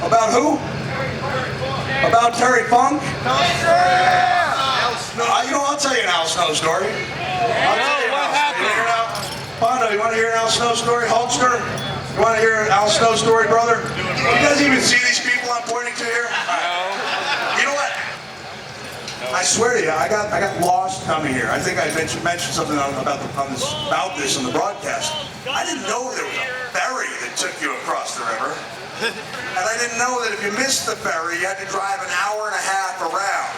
About who? About Terry Funk? You know, I'll tell you an Al Snow story. What happened? Bondo, you want to hear an Al Snow story? Hulkster? You want to hear an Al Snow story, brother? You guys even see these people I'm pointing to here? You know what? I swear to you, I got lost coming here. I think I mentioned something about this on the broadcast. I didn't know there was a ferry that took you across the river. And I didn't know that if you missed the ferry, you had to drive an hour and a half around.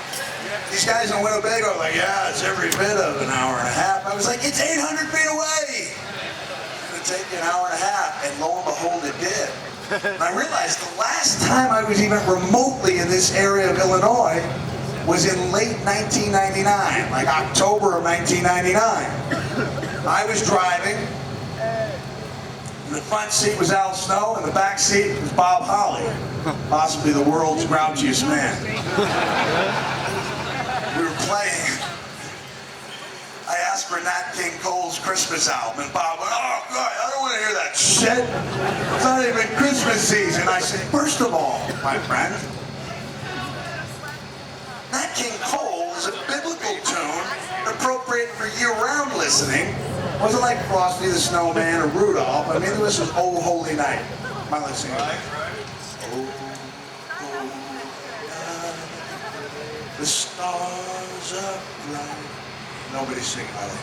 These guys in Winnebago are like, yeah, it's every bit of an hour and a half. I was like, it's 800 feet away. It's going to take you an hour and a half. And lo and behold, it did. And I realized the last time I was even remotely in this area of Illinois was in late 1999, like October of 1999. I was driving. In the front seat was Al Snow, and the back seat was Bob Holly, possibly the world's grouchiest man. We were playing. I asked for Nat King Cole's Christmas album, and Bob went, oh, God, I don't want to hear that shit. It's not even Christmas season. I said, first of all, my friend, Nat King Cole is a biblical tune appropriate for year-round listening. It wasn't like Frosty the Snowman or Rudolph. I mean, this was Oh Holy Night. Am I listening? Oh, Holy Night, the stars are bright. Nobody's singing, are they?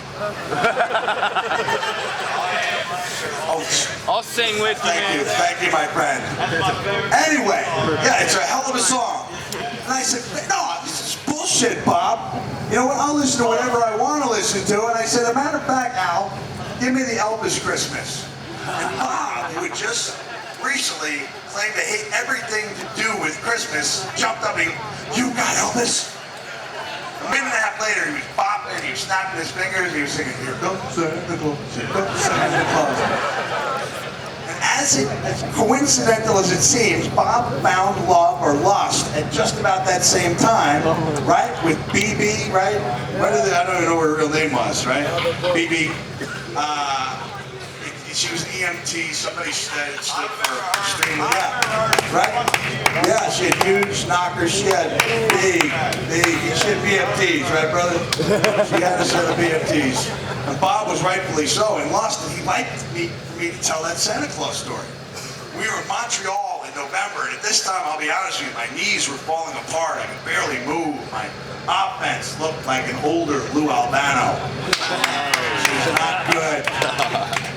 I'll sing with you. Thank you, my friend. Anyway, yeah, it's a hell of a song. And I said, no, this is bullshit, Bob. You know what, I'll listen to whatever I want to listen to. And I said, as a matter of fact, Al, give me the Elvis Christmas. And Bob, who had just recently claimed to hate everything to do with Christmas, jumped up and you got Elvis? A minute and a half later, he was bopping, he was snapping his fingers, he was singing, here comes Santa Claus, here comes Santa Claus. And as coincidental as it seems, Bob found love or lust at just about that same time, right? With BB, right? I don't even know what her real name was, right? BB. She was EMT, somebody said it stood for extremely deaf, right? Yeah, she had huge knockers, she had big, she had BFTs, right, brother? She had a set of BFTs. And Bob was rightfully so in lust, and he liked me to tell that Santa Claus story. We were in Montreal in November, and at this time, I'll be honest with you, my knees were falling apart. I could barely move. My offense looked like an older Lou Albano. She was not good.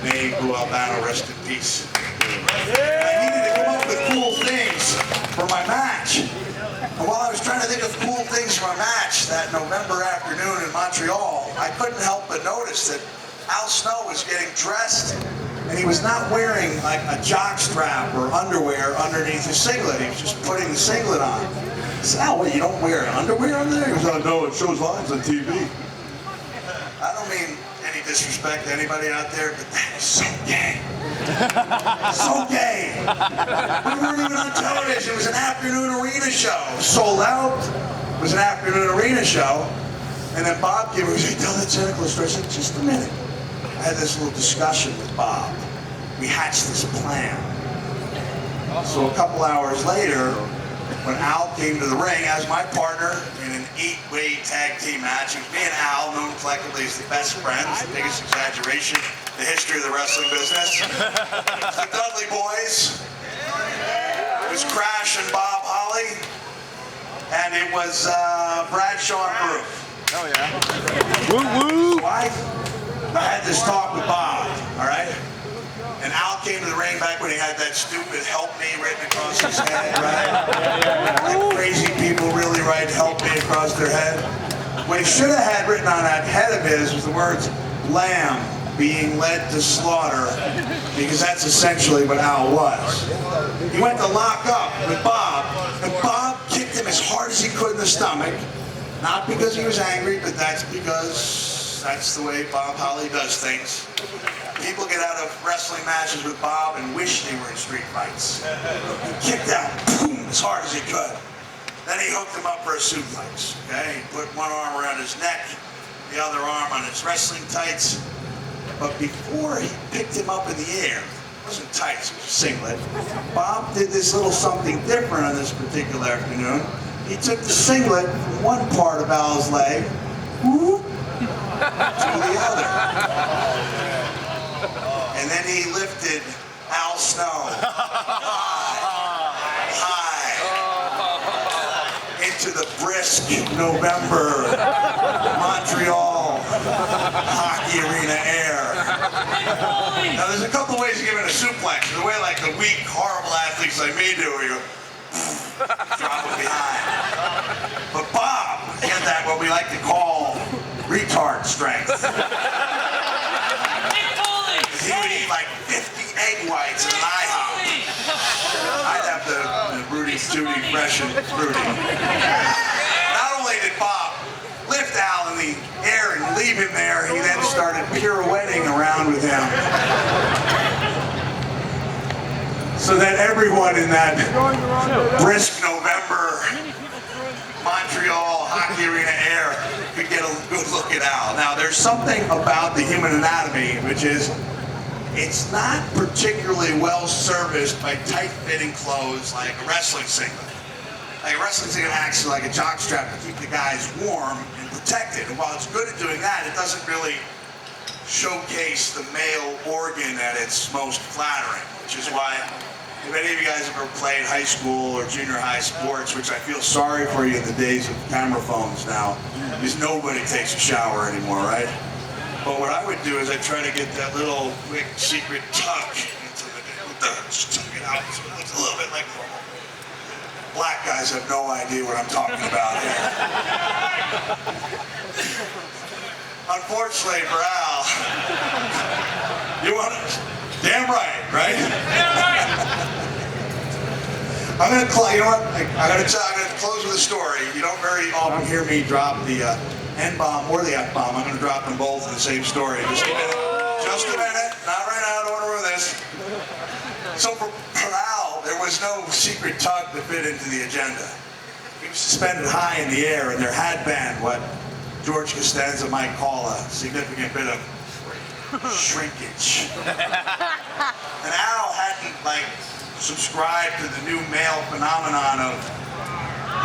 May Lou Albano rest in peace. I needed to come up with cool things for my match. And while I was trying to think of cool things for my match that November afternoon in Montreal, I couldn't help but notice that Al Snow was getting dressed, and he was not wearing like a jock strap or underwear underneath his singlet. He was just putting the singlet on. I said, Al, what, you don't wear underwear under there? He was like, no, it shows lines on TV. I don't mean any disrespect to anybody out there, but that is so gay. So gay. We weren't even on television. It was an afternoon arena show. Sold out. It was an afternoon arena show. And then Bob came and said, tell that Santa Claus story. I said, just a minute. I had this little discussion with Bob. We hatched this plan. So a couple hours later, when Al came to the ring as my partner in an 8-way tag team match, it was me and Al, known collectively as the best friends, the biggest exaggeration in the history of the wrestling business. The Dudley Boys. It was Crash and Bob Holly. And it was Bradshaw and Proof. Oh yeah. Woo woo! So I had this talk with Bob, all right? And Al came to the ring back when he had that stupid "help me" written across his head, right? Like crazy people really write "help me" across their head. What he should have had written on that head of his was the words "lamb being led to slaughter," because that's essentially what Al was. He went to lock up with Bob, and Bob kicked him as hard as he could in the stomach. Not because he was angry, but that's because that's the way Bob Holly does things. People get out of wrestling matches with Bob and wish they were in street fights. He kicked out, boom, as hard as he could. Then he hooked him up for a suplex. Okay, he put one arm around his neck, the other arm on his wrestling tights. But before he picked him up in the air, wasn't tights, it was a singlet. Bob did this little something different on this particular afternoon. He took the singlet from one part of Al's leg, whoop, to the other. And then he lifted Al Snow high into the brisk November Montreal hockey arena air. Now there's a couple ways of giving a suplex. The way like the weak, horrible athletes like me do, where you drop it behind. But Bob had that what we like to call retard strength. Mick Foley! He would eat like 50 egg whites in an IHOP. I'd have the Rudy Tooty Fresh and Fruity. Not only did Bob lift Al in the air and leave him there, he then started pirouetting around with him. So that everyone in that brisk November Montreal hockey arena air could get a good look at Al. Now there's something about the human anatomy which is, it's not particularly well serviced by tight-fitting clothes like a wrestling singlet. Like a wrestling singlet acts like a jockstrap to keep the guys warm and protected. And while it's good at doing that, it doesn't really showcase the male organ at its most flattering, which is why if any of you guys have ever played high school or junior high sports, which I feel sorry for you in the days of camera phones now, because nobody takes a shower anymore, right? But what I would do is I'd try to get that little quick secret tuck into just tuck it out so it looks a little bit like normal. Black guys have no idea what I'm talking about here. Unfortunately for Al, you want it? Damn right, right? Damn right! I'm gonna you know what? I'm gonna close with a story. You don't very often hear me drop the N-bomb or the F-bomb. I'm gonna drop them both in the same story. Just a minute. Just a minute. Not right now. I don't want to ruin this. So for Al, there was no secret tug to fit into the agenda. He was suspended high in the air, and there had been what George Costanza might call a significant bit of shrinkage. And Al hadn't subscribed to the new male phenomenon of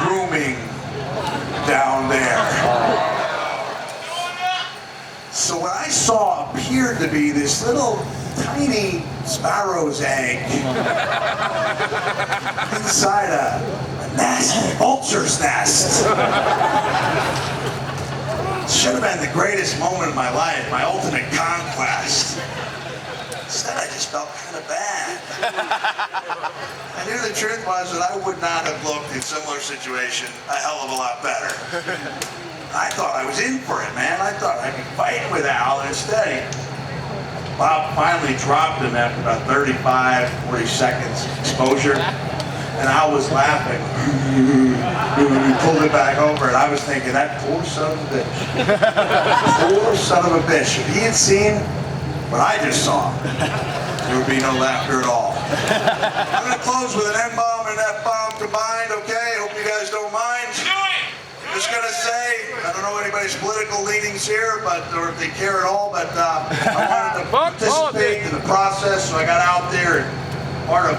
grooming down there. So what I saw appeared to be this little tiny sparrow's egg inside a nasty vulture's nest. Should have been the greatest moment of my life, my ultimate conquest. Instead, I just felt kind of bad. I knew the truth was that I would not have looked in a similar situation a hell of a lot better. I thought I was in for it, man. I thought I could fight with Al, and instead, Bob finally dropped him after about 35, 40 seconds exposure. And Al was laughing. He pulled it back over, and I was thinking, that poor son of a bitch. Poor son of a bitch. If he had seen what I just saw, there would be no laughter at all. I'm going to close with an N-bomb and an F-bomb combined, okay? Hope you guys don't mind. I'm just going to say, I don't know anybody's political leanings here, or if they care at all, but I wanted to participate in the process, so I got out there and part of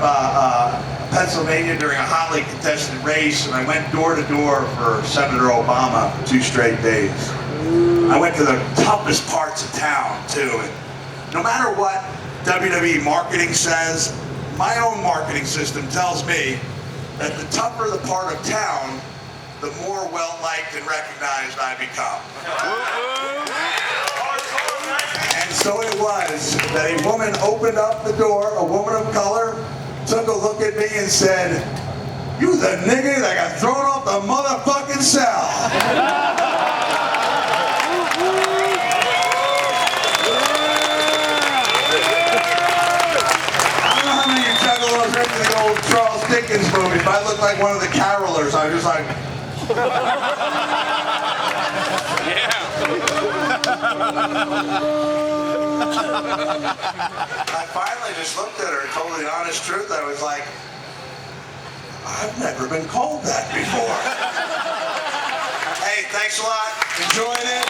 Pennsylvania during a hotly contested race, and I went door to door for Senator Obama for 2 straight days. I went to the toughest parts of town too, and no matter what WWE marketing says, my own marketing system tells me that the tougher the part of town, the more well-liked and recognized I become. And so it was that a woman opened up the door, a woman of color, took a look at me and said, "You the nigga that got thrown off the motherfucking cell." I don't know how many of you juggalos are into the old Charles Dickens movies, but I look like one of the carolers. I was just like... I finally just looked at her and told her the honest truth. I was like, I've never been called that before. Hey, thanks a lot. Enjoyed it.